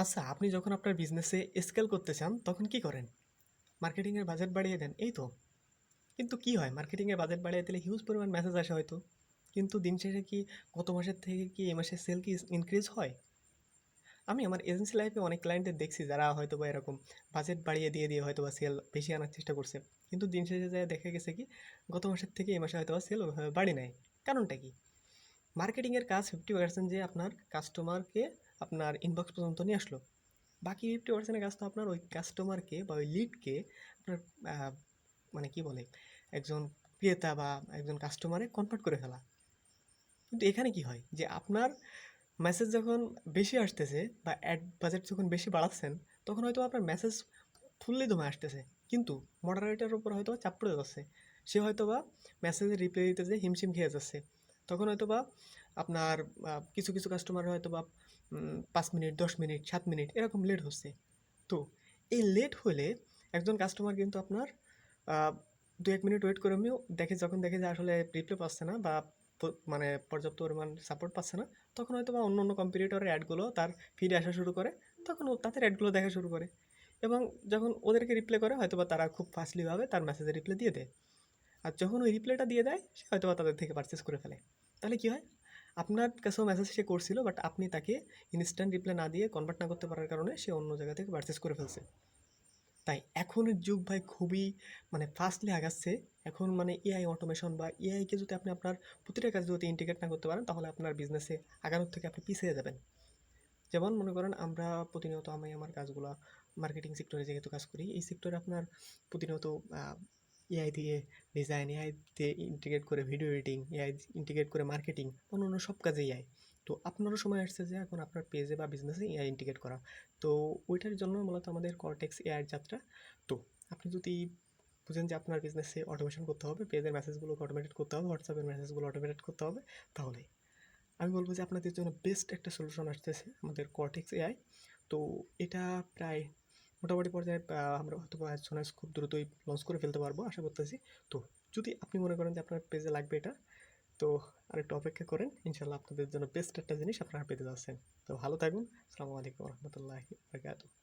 আচ্ছা, আপনি যখন আপনার বিজনেসে স্কেল করতে চান, তখন কি করেন? মার্কেটিংয়ের বাজেট বাড়িয়ে দেন, এই তো। কিন্তু কি হয়? মার্কেটিংয়ের বাজেট বাড়িয়ে দিলে হিউজ পরিমাণ মেসেজ আসে হয়তো। কিন্তু দিন শেষে কি গত মাসের থেকে কি এ মাসের সেল কি ইনক্রিজ হয়? আমি আমার এজেন্সি লাইফে অনেক ক্লায়েন্টদের দেখছি যারা হয়তোবা এরকম বাজেট বাড়িয়ে দিয়ে হয়তোবা সেল বেশি আনার চেষ্টা করছে। কিন্তু দিন শেষে যেয়ে দেখা গেছে কি গত মাসের থেকে এই মাসে হয়তোবা সেল ওইভাবে বাড়ে নাই। কারণটা কি? মার্কেটিংয়ের কাজ 50% যে আপনার কাস্টমারকে আপনার ইনবক্স পর্যন্ত নিয়ে আসলো। বাকি 50% এর কাজ তো আপনার ওই কাস্টমারকে বা ওই লিডকে আপনার আহ, মানে কি বলে একজন ক্রেতা বা একজন কাস্টমারে কনভার্ট করে ফেলা। কিন্তু এখানে কি হয় যে আপনার মেসেজ যখন বেশি আসতেছে বা অ্যাড বাজেট যখন বেশি বাড়াচ্ছেন, তখন হয়তো আপনার মেসেজ ফুললি দমে আসতেছে, কিন্তু মডারেটারের উপর হয়তো চাপ পড়ে যাচ্ছে। সে হয়তো বা মেসেজের রিপ্লাই দিতে যে হিমশিম খেয়ে যাচ্ছে। তখন হয়তো বা আপনার কিছু কিছু কাস্টমার হয়তো বা 5 মিনিট, 10 মিনিট, 7 মিনিট এরকম লেট হচ্ছে। তো এই লেট হলে একজন কাস্টমার কিন্তু আপনার আহ, 2-1 মিনিট ওয়েট করে আমিও যখন দেখে যে আসলে রিপ্লাই পাচ্ছে না বা মানে পর্যাপ্ত পরিমাণ সাপোর্ট পাচ্ছে না, তখন হয়তো বা অন্য অন্য কম্পিটিটরের অ্যাডগুলো তার ফিডে আসা শুরু করে। তখন ও তাদের অ্যাডগুলো দেখা শুরু করে এবং যখন ওদেরকে রিপ্লাই করে হয়তো বা তারা খুব ফাস্টলিভাবে তার মেসেজে রিপ্লাই দিয়ে দেয়। আর যখন ওই রিপ্লাইটা দিয়ে দেয় সে হয়তো বা তাদের থেকে পারচেস করে ফেলে। তাহলে কি হয়? আপনার কাছেও মেসেজ সে করছিল, বাট আপনি তাকে ইনস্ট্যান্ট রিপ্লাই না দিয়ে কনভার্ট না করতে পারার কারণে সে অন্য জায়গা থেকে পারচেস করে ফেলছে। তাই এখনের যুগ ভাই খুবই মানে ফাস্টলি আগাচ্ছে। এখন মানে এআই অটোমেশন বা এআইকে যদি আপনি আপনার প্রতিটা কাজে যদি ইন্টিগ্রেট না করতে পারেন, তাহলে আপনার বিজনেসে আগানোর থেকে আপনি পিছিয়ে যাবেন। যেমন মনে করেন আমরা প্রতিনিয়ত আমি আমার কাজগুলো মার্কেটিং সেক্টরে যেহেতু কাজ করি, এই সেক্টরে আপনার প্রতিনিয়ত এআই দিয়ে ডিজাইন, এআই দিয়ে ইন্টিগ্রেট করে ভিডিও এডিটিং, এআই ইন্টিগ্রেট করে মার্কেটিং, অন্য সব কাজে এআই। তো আপনারও সময় আসছে যে এখন আপনার পেজে বা বিজনেসে এআই ইন্টিগ্রেট করা। তো ওইটার জন্য মূলত আমাদের কর্টেক্স এআইয়ের যাত্রা। তো আপনি যদি বুঝেন যে আপনার বিজনেসে অটোমেশন করতে হবে, পেজের মেসেজগুলোকে অটোমেটেড করতে হবে, হোয়াটসঅ্যাপের মেসেজগুলো অটোমেটেড করতে হবে, তাহলে আমি বলবো যে আপনাদের জন্য বেস্ট একটা সলিউশন আসতেছে আমাদের কর্টেক্স এআই। তো এটা প্রায় মোটামুটি পর্যায়ে আমরা হয়তো বা অ্যাজ সুন অ্যাজ খুব দ্রুতই লঞ্চ করে ফেলতে পারবো আশা করতেছি। তো যদি আপনি মনে করেন যে আপনার পেজে লাগবে এটা, তো আরেকটু অপেক্ষা করেন, ইনশাল্লাহ আপনাদের জন্য বেস্ট একটা জিনিস আপনারা পেতে যাচ্ছেন। তো ভালো থাকুন। আসসালামু আলাইকুম রহমতুল্লাহি বারাকাতুহু।